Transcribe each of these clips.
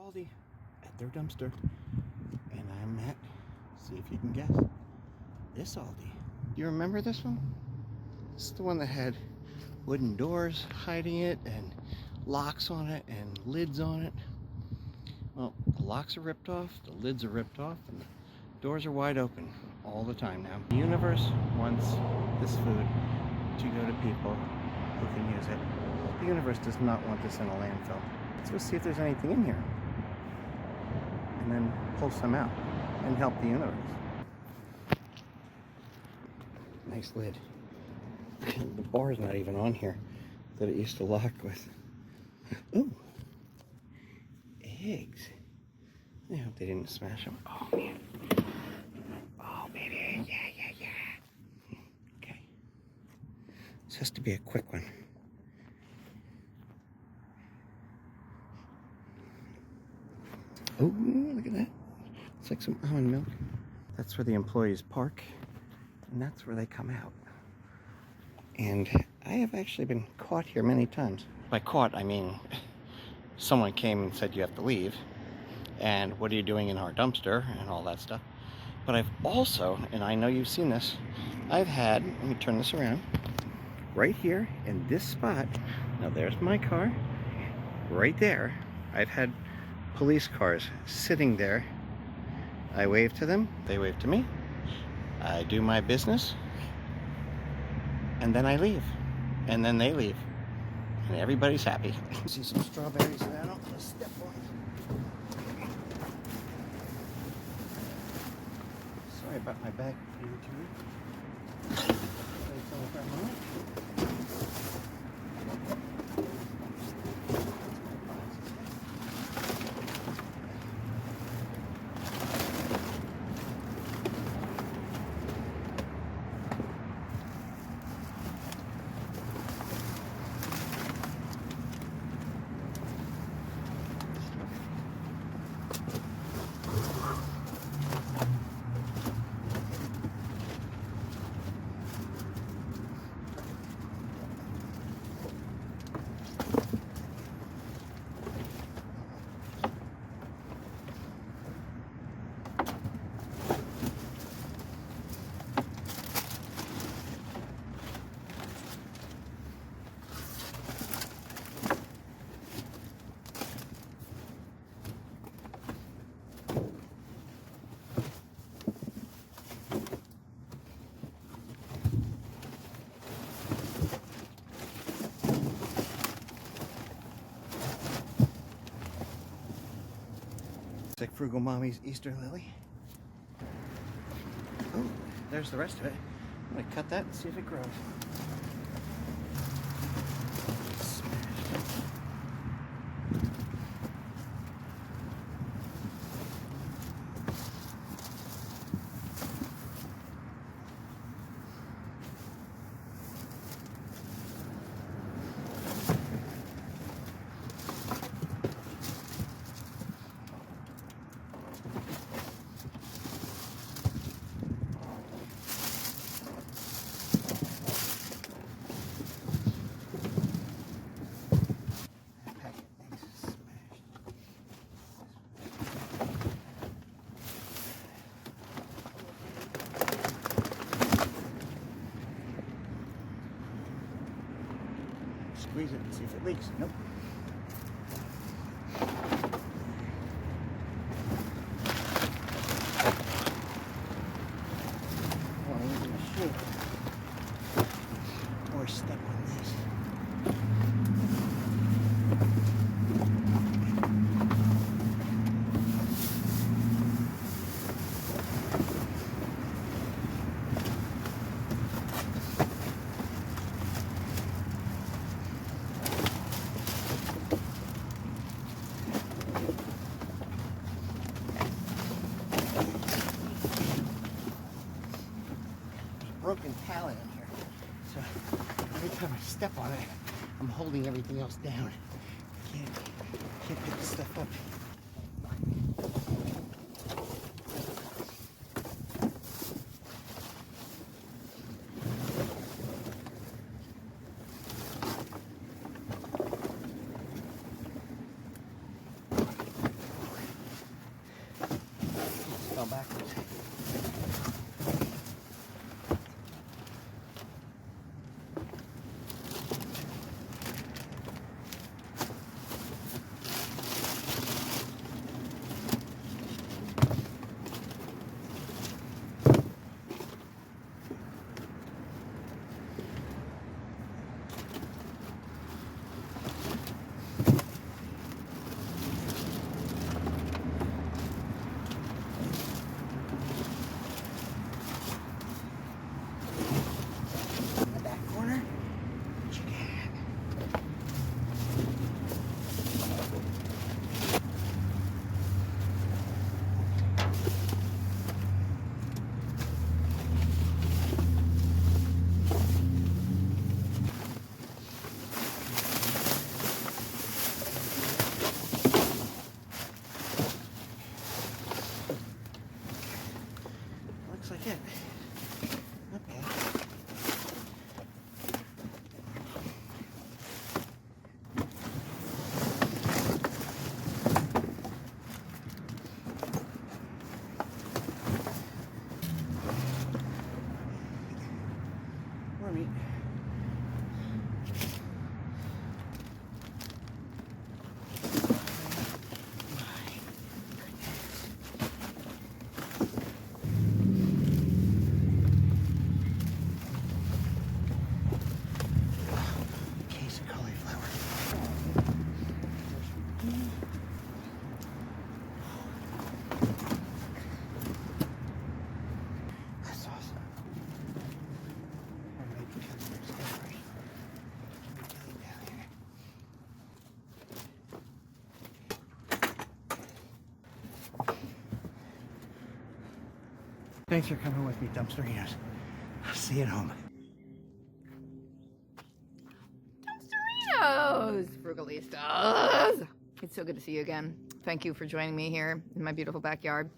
Aldi at their dumpster, and I'm at, see if you can guess, this Aldi. Do you remember this one? This is the one that had wooden doors hiding it and locks on it and lids on it. Well, the locks are ripped off, the lids are ripped off, and the doors are wide open all the time now. The universe wants this food to go to people who can use it. The universe does not want this in a landfill. Let's go see if there's anything in here, and then pull some out and help the universe. Nice lid. The bar's not even on here that it used to lock with. Ooh, eggs. I hope they didn't smash them. Oh man. Oh baby, yeah. Okay. This has to be a quick one. Oh, look at that. It's like some almond milk. That's where the employees park, and that's where they come out. And I have actually been caught here many times. By caught, I mean someone came and said you have to leave, and what are you doing in our dumpster, and all that stuff. But I've also, and I know you've seen this, I've had, let me turn this around, right here in this spot. Now there's my car, right there. I've had police cars sitting there. I wave to them, they wave to me. I do my business, and then I leave, and then they leave, and everybody's happy. See some strawberries that I don't want to step on. Sorry about my back being turned. It's like Frugal Mommy's Easter lily. Oh, there's the rest of it. I'm gonna cut that and see if it grows. Squeeze it and see if it leaks. Nope. Oh, I'm gonna shoot. Or step on this. Broken pallet in here, so every time I step on it, I'm holding everything else down. Can't pick this stuff up. fell backwards. Looks like it. Okay. More meat. Case of cauliflower. That's awesome. Thanks for coming with me, dumpsterinos. I'll see you at home. Dumpsterinos, Frugalistas. It's so good to see you again. Thank you for joining me here in my beautiful backyard.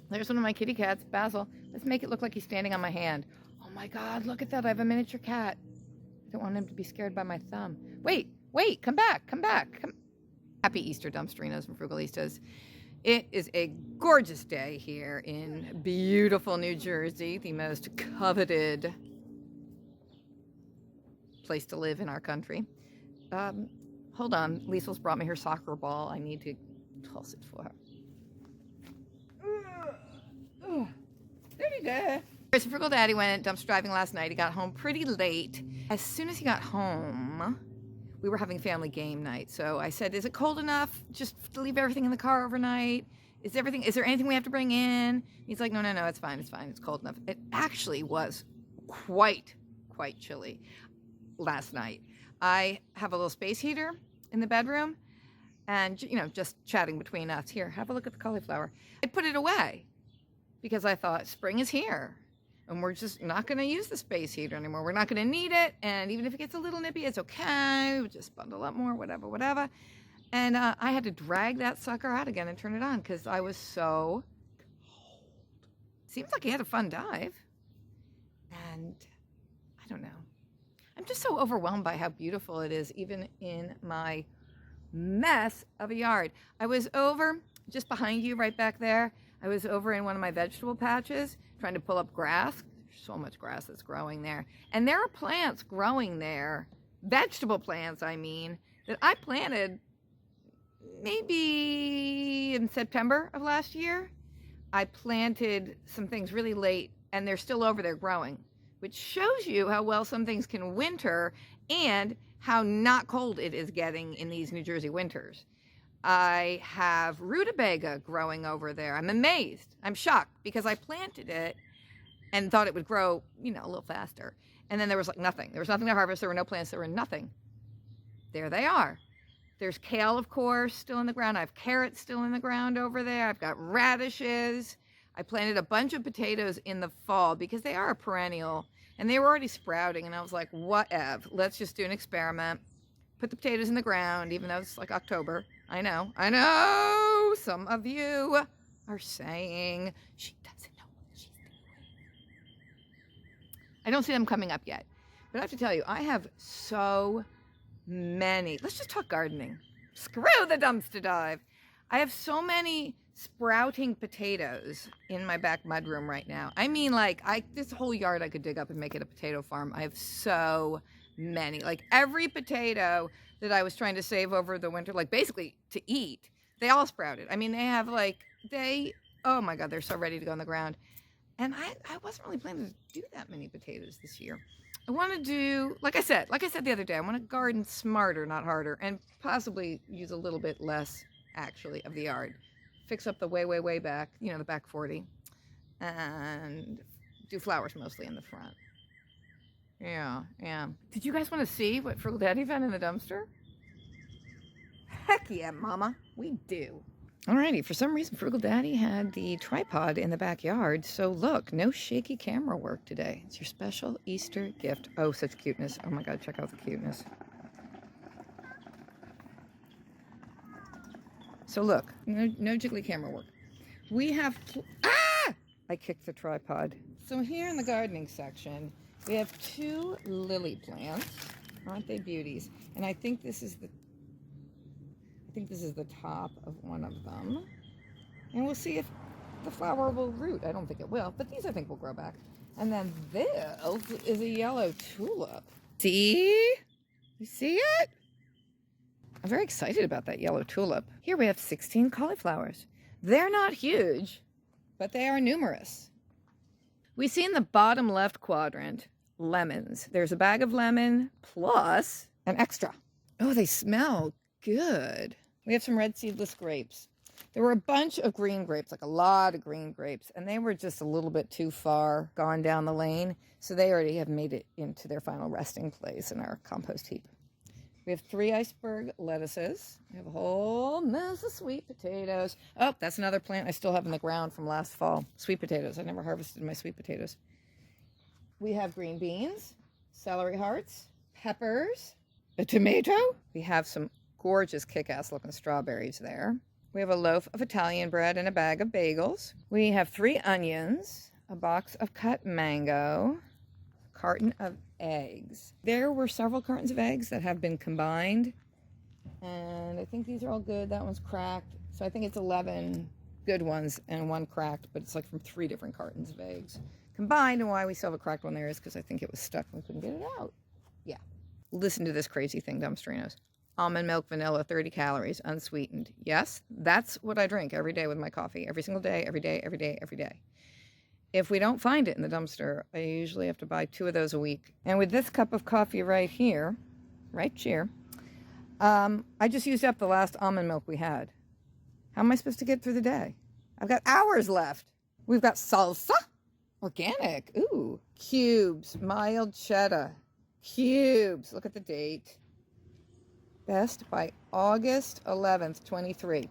There's one of my kitty cats, Basil. Let's make it look like he's standing on my hand. Oh my God, look at that. I have a miniature cat. I don't want him to be scared by my thumb. Wait, come back. Happy Easter, dumpsterinos and frugalistas. It is a gorgeous day here in beautiful New Jersey, the most coveted place to live in our country. Hold on, Liesel's brought me her soccer ball. I need to toss it for her. There you go. So Frugal Daddy went dumpster driving last night. He got home pretty late. As soon as he got home, we were having family game night. So I said, is it cold enough just to leave everything in the car overnight? Is there anything we have to bring in? He's like, no, it's fine. It's cold enough. It actually was quite chilly last night. I have a little space heater in the bedroom and, just chatting between us. Here, have a look at the cauliflower. I put it away because I thought spring is here. And we're just not going to use the space heater anymore. We're not going to need it. And even if it gets a little nippy, it's okay. We'll just bundle up more, whatever. And I had to drag that sucker out again and turn it on because I was so cold. Seems like he had a fun dive. And I don't know. I'm just so overwhelmed by how beautiful it is, even in my mess of a yard. I was over just behind you right back there. I was over in one of my vegetable patches trying to pull up grass. There's so much grass that's growing there. And there are plants growing there, vegetable plants, I mean, that I planted maybe in September of last year. I planted some things really late and they're still over there growing, which shows you how well some things can winter and how not cold it is getting in these New Jersey winters. I have rutabaga growing over there. I'm amazed. I'm shocked because I planted it and thought it would grow, a little faster. And then there was nothing. There was nothing to harvest. There were no plants. There were nothing. There they are. There's kale, of course, still in the ground. I have carrots still in the ground over there. I've got radishes. I planted a bunch of potatoes in the fall because they are a perennial and they were already sprouting. And I was like, whatever, let's just do an experiment. Put the potatoes in the ground, even though it's October. I know. Some of you are saying she doesn't know what she's doing. I don't see them coming up yet. But I have to tell you, I have so many. Let's just talk gardening. Screw the dumpster dive. I have so many sprouting potatoes in my back mudroom right now. I mean, like, this whole yard I could dig up and make it a potato farm. I have so many. Like, every potato that I was trying to save over the winter, like, basically to eat, they all sprouted. I mean, they have, like, oh my God, they're so ready to go in the ground. And I wasn't really planning to do that many potatoes this year. I want to do, like I said the other day, I want to garden smarter, not harder, and possibly use a little bit less, actually, of the yard. Fix up the way back, you know, the back 40, and do flowers mostly in the front. Yeah. Did you guys want to see what Frugal Daddy found in the dumpster? Heck yeah, Mama, we do. Alrighty, for some reason Frugal Daddy had the tripod in the backyard, so look, no shaky camera work today. It's your special Easter gift. Oh, such cuteness. Oh my God, check out the cuteness. So look, no jiggly camera work. We have, I kicked the tripod. So here in the gardening section, we have 2 lily plants. Aren't they beauties? And I think this is the top of one of them. And we'll see if the flower will root. I don't think it will, but these I think will grow back. And then this is a yellow tulip. See? You see it? I'm very excited about that yellow tulip. Here we have 16 cauliflowers. They're not huge, but they are numerous. We see in the bottom left quadrant, lemons. There's a bag of lemon plus an extra. Oh, they smell good. We have some red seedless grapes. There were a bunch of green grapes, like a lot of green grapes, and they were just a little bit too far gone down the lane, so they already have made it into their final resting place in our compost heap. We have 3 iceberg lettuces. We have a whole mess of sweet potatoes. Oh, that's another plant I still have in the ground from last fall. Sweet potatoes. I never harvested my sweet potatoes. We have green beans, celery hearts, peppers, a tomato. We have some gorgeous kick-ass looking strawberries there. We have a loaf of Italian bread and a bag of bagels. We have 3 onions, a box of cut mango, a carton of eggs. There were several cartons of eggs that have been combined, and I think these are all good. That one's cracked, so I think it's 11 good ones and 1 cracked, but it's like from 3 different cartons of eggs combined. And why we still have a cracked one there is because I think it was stuck and we couldn't get it out. Yeah. Listen to this crazy thing, dumpsterinos. Almond milk, vanilla, 30 calories, unsweetened. Yes, that's what I drink every day with my coffee. Every single day, every day, every day, every day. If we don't find it in the dumpster, I usually have to buy 2 of those a week. And with this cup of coffee right here, I just used up the last almond milk we had. How am I supposed to get through the day? I've got hours left. We've got salsa, organic, ooh, cubes, mild cheddar, cubes. Look at the date. Best by August 11th, 23.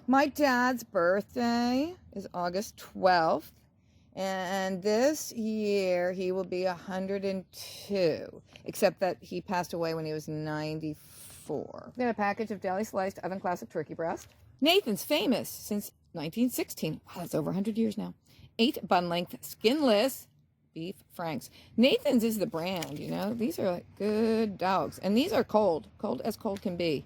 My dad's birthday is August 12th. And this year, he will be 102, except that he passed away when he was 94. We got a package of deli sliced oven classic turkey breast. Nathan's famous since 1916. Wow, that's over 100 years now. 8 bun length skinless beef franks. Nathan's is the brand, you know. These are like good dogs. And these are cold as cold can be.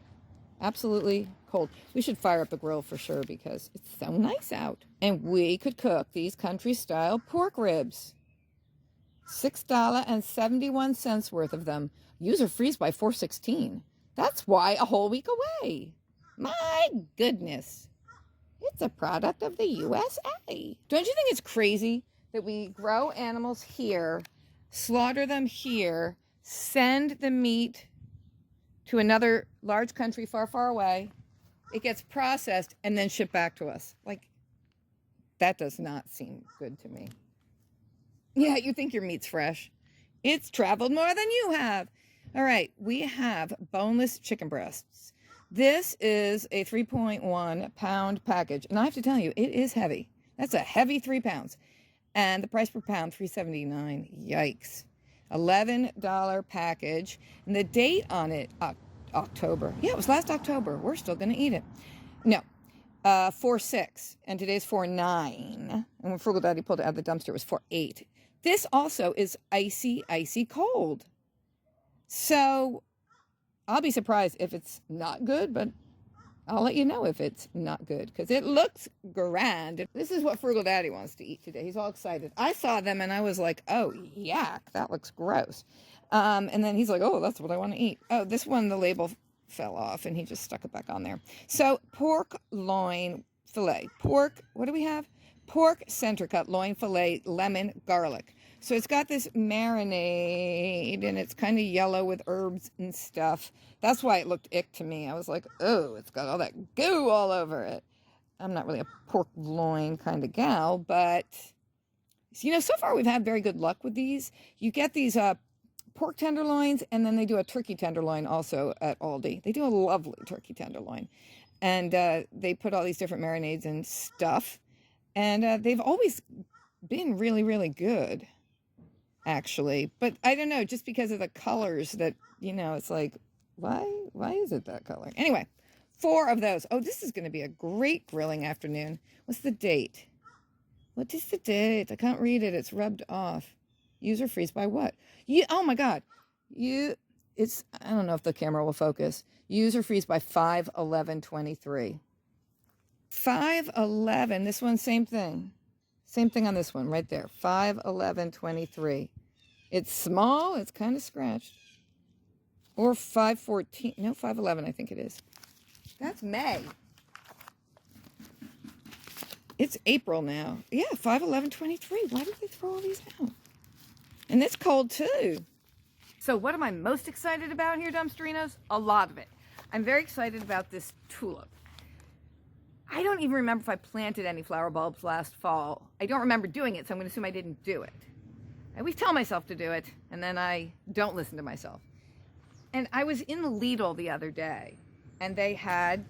Absolutely cold. We should fire up the grill for sure because it's so nice out. And we could cook these country-style pork ribs. $6.71 worth of them. Use or freeze by 4/16. That's why a whole week away. My goodness. It's a product of the USA. Don't you think it's crazy that we grow animals here, slaughter them here, send the meat to another large country far, far away, it gets processed, and then shipped back to us? Like, that does not seem good to me. Yeah, you think your meat's fresh. It's traveled more than you have. All right, we have boneless chicken breasts. This is a 3.1 pound package, and I have to tell you, it is heavy. That's a heavy 3 pounds. And the price per pound, $3.79. Yikes. $11 package. And the date on it, October. Yeah, it was last October. We're still going to eat it. No, 4/6. And today's 4/9. And when Frugal Daddy pulled it out of the dumpster, it was 4/8. This also is icy, icy cold. So I'll be surprised if it's not good, but I'll let you know if it's not good, because it looks grand. This is what Frugal Daddy wants to eat today. He's all excited. I saw them and I was like, oh, yuck, that looks gross. And then he's like, oh, that's what I want to eat. Oh, this one, the label fell off and he just stuck it back on there. So pork loin fillet. Pork, what do we have? Pork center cut loin fillet, lemon, garlic. So it's got this marinade and it's kind of yellow with herbs and stuff. That's why it looked ick to me. I was like, oh, it's got all that goo all over it. I'm not really a pork loin kind of gal, but you know, so far we've had very good luck with these. You get these pork tenderloins, and then they do a turkey tenderloin also at ALDI. They do a lovely turkey tenderloin. And they put all these different marinades and stuff. And they've always been really, really good, actually. But I don't know, just because of the colors that, you know, it's like, why is it that color? Anyway, 4 of those. Oh, this is going to be a great grilling afternoon. What's the date? What is the date? I can't read it. It's rubbed off. User freeze by what? Oh my God. I don't know if the camera will focus. User freeze by 5/11/23. 5/11. This one, same thing. Same thing on this one right there. 5/11/23. It's small. It's kind of scratched. Or 5/14. No, 5/11 I think it is. That's May. It's April now. Yeah, 5/11/23. Why did they throw all these out? And it's cold too. So what am I most excited about here, Dumpsterinos? A lot of it. I'm very excited about this tulip. I don't even remember if I planted any flower bulbs last fall. I don't remember doing it, so I'm going to assume I didn't do it. I always tell myself to do it, and then I don't listen to myself. And I was in the Lidl the other day, and they had,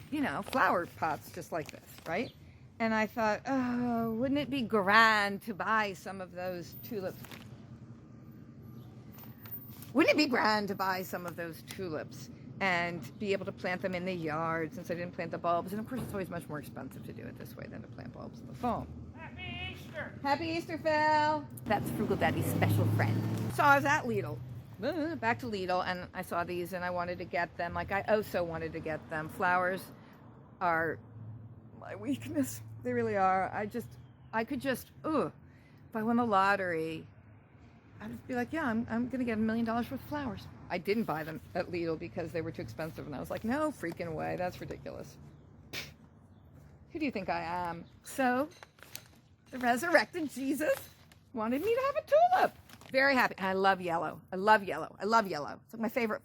you know, flower pots just like this, right? And I thought, oh, wouldn't it be grand to buy some of those tulips? Wouldn't it be grand to buy some of those tulips and be able to plant them in the yard, since I didn't plant the bulbs? And of course, it's always much more expensive to do it this way than to plant bulbs in the foam. Happy Easter! Happy Easter, Phil! That's Frugal Daddy's special friend. So I was at Lidl, back to Lidl, and I saw these and I wanted to get them. Like, I also wanted to get them. Flowers are my weakness. They really are. I could just, if I won the lottery, I'd just be like, yeah, I'm going to get $1 million worth of flowers. I didn't buy them at Lidl because they were too expensive. And I was like, no freaking way. That's ridiculous. Who do you think I am? So the resurrected Jesus wanted me to have a tulip. Very happy. And I love yellow. I love yellow. I love yellow. It's like my favorite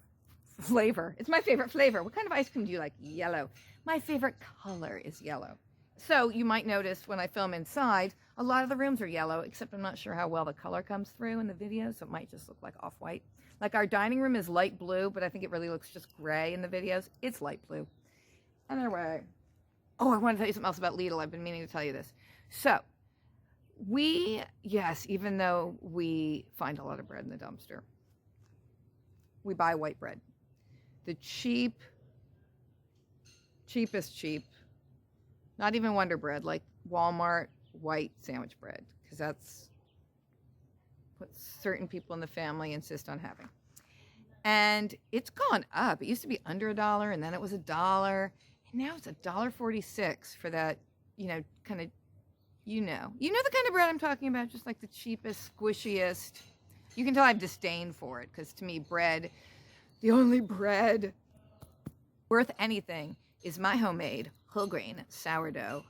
flavor. It's my favorite flavor. What kind of ice cream do you like? Yellow. My favorite color is yellow. So you might notice when I film inside, a lot of the rooms are yellow, except I'm not sure how well the color comes through in the video, so it might just look like off-white. Like our dining room is light blue, but I think it really looks just gray in the videos. It's light blue. Anyway, I want to tell you something else about Lidl. I've been meaning to tell you this. So even though we find a lot of bread in the dumpster, we buy white bread. The cheapest cheap. Not even Wonder Bread, like Walmart white sandwich bread, because that's what certain people in the family insist on having. And it's gone up. It used to be under $1, and then it was $1, and now it's $1.46 for that, kind of, the kind of bread I'm talking about, just like the cheapest, squishiest. You can tell I have disdain for it, because to me, bread, the only bread worth anything is my homemade whole grain sourdough.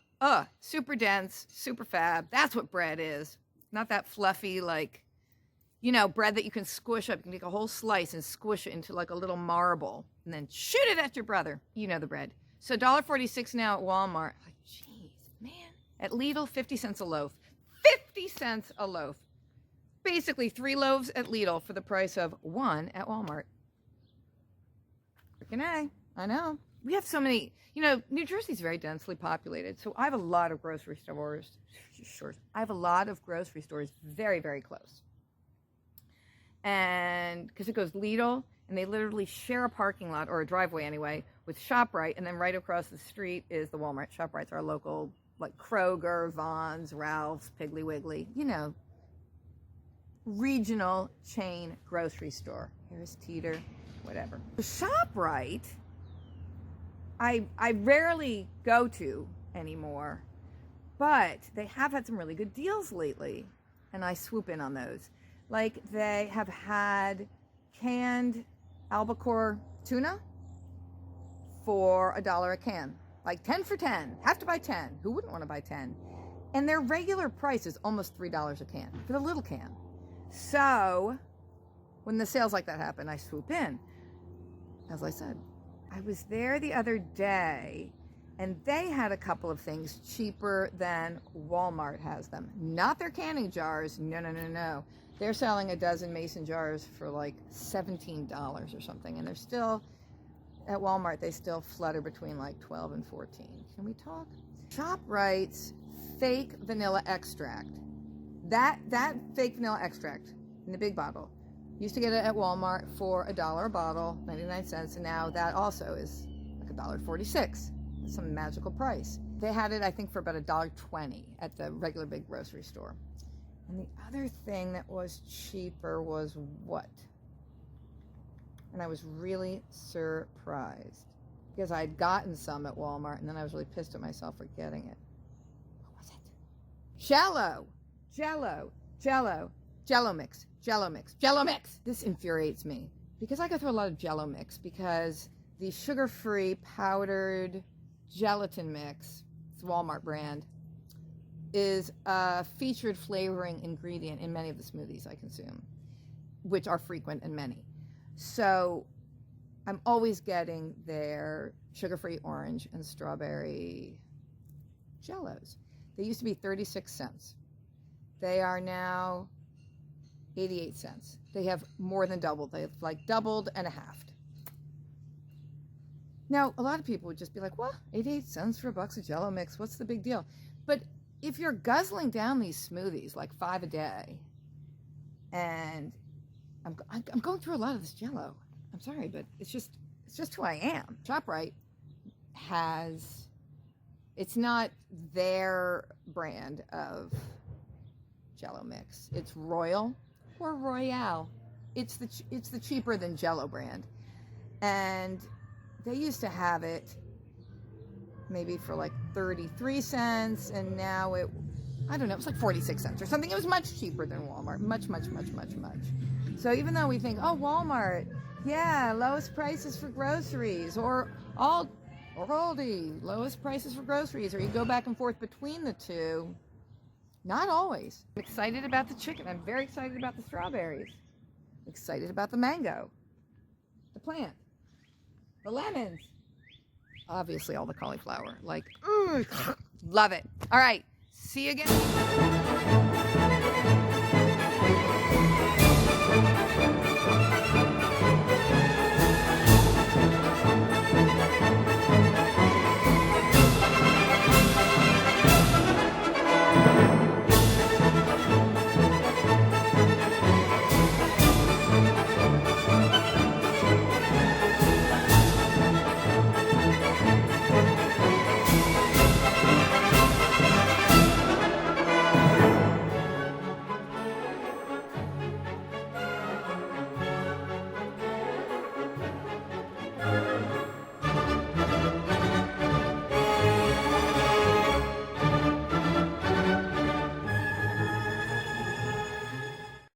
Super dense, super fab. That's what bread is. Not that fluffy, bread that you can squish up. You can take a whole slice and squish it into like a little marble and then shoot it at your brother. You know the bread. So $1.46 now at Walmart. Like, jeez, man. At Lidl, 50 cents a loaf. 50 cents a loaf. Basically 3 loaves at Lidl for the price of 1 at Walmart. Freaking A. I know. We have so many, New Jersey's very densely populated, so I have a lot of grocery stores. I have a lot of grocery stores very, very close. And because it goes Lidl, and they literally share a parking lot, or a driveway anyway, with ShopRite, and then right across the street is the Walmart. ShopRite's our local, like Kroger, Vons, Ralph's, Piggly Wiggly, regional chain grocery store. Here's Teeter, whatever. ShopRite I rarely go to anymore, but they have had some really good deals lately, and I swoop in on those. Like they have had canned albacore tuna for $1 a can, like 10 for 10, have to buy 10. Who wouldn't want to buy 10? And their regular price is almost $3 a can for the little can. So when the sales like that happen, I swoop in. As I said, I was there the other day and they had a couple of things cheaper than Walmart has them. Not their canning jars, no. They're selling a dozen mason jars for like $17 or something, and they're still, at Walmart, they still flutter between like 12 and 14. Can we talk? ShopRite's fake vanilla extract. That fake vanilla extract in the big bottle. Used to get it at Walmart for $1 a bottle, 99 cents, and now that also is like $1.46. It's some magical price. They had it, I think, for about $1.20 at the regular big grocery store. And the other thing that was cheaper was what? And I was really surprised because I'd gotten some at Walmart and then I was really pissed at myself for getting it. What was it? Jello mix. This infuriates me because I go through a lot of Jello mix because the sugar-free powdered gelatin mix, it's a Walmart brand, is a featured flavoring ingredient in many of the smoothies I consume, which are frequent and many. So I'm always getting their sugar-free orange and strawberry Jellos. They used to be 36 cents. They are now 88 cents. They have more than doubled. They've like doubled and a halved. Now, a lot of people would just be like, what? 88 cents for a box of Jello mix? What's the big deal? But if you're guzzling down these smoothies, like 5 a day, and I'm going through a lot of this Jello. I'm sorry, but it's just who I am. ShopRite has, it's not their brand of Jello mix. It's Royal or Royale. It's the cheaper than Jello brand, and they used to have it maybe for like 33 cents, and now I don't know, it was like 46 cents or something. It was much cheaper than Walmart, much. So even though we think, oh, Walmart, yeah, lowest prices for groceries, or ALDI, lowest prices for groceries, or you go back and forth between the two, not always. I'm excited about the chicken. I'm very excited about the strawberries. I'm excited about the mango, the plant, the lemons, obviously all the cauliflower. Like, love it. All right, see you again.